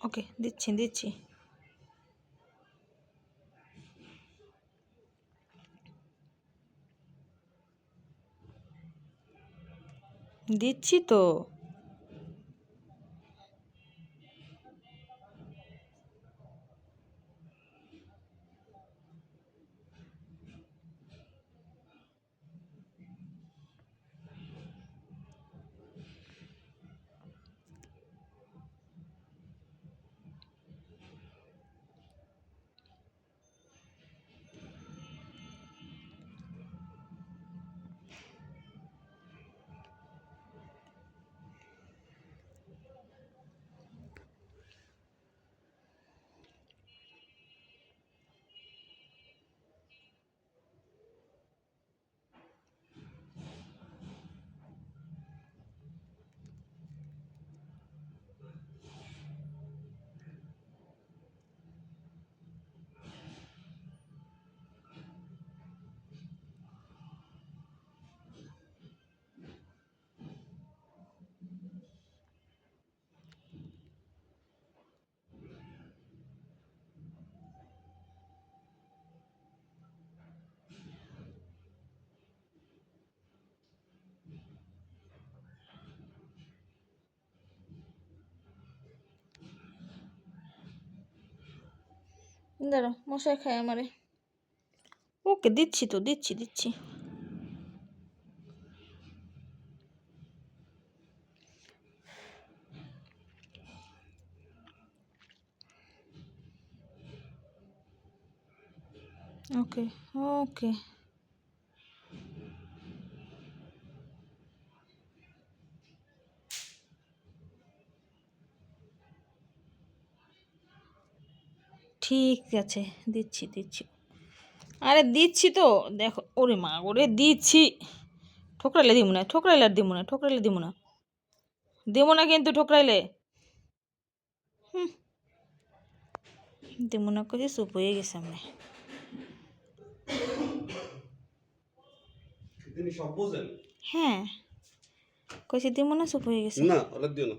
ওকে, দিচ্ছি দিচ্ছি দিচ্ছি তো। দাঁড়াও, মশাই খায় আমারে। ওকে, দিচ্ছি তো, দিচ্ছি দিচ্ছি। ওকে ওকে। ঠিক আছে, দিচ্ছি দিচ্ছি। আরে দিচ্ছি তো, দেখো। ওরে মা, ওরে দিচ্ছি। ঠোকরাইলে দিব না, ঠোকরাইলে আর দিব না, ঠোকরাইলে দিব না, দেবো না কিন্তু ঠোকরাইলে। হুম, দিব না করে চুপ হয়ে গেছে আমি। হ্যাঁ, কইছি দিব না, চুপ হয়ে গেছে। না, ওরা দিও না।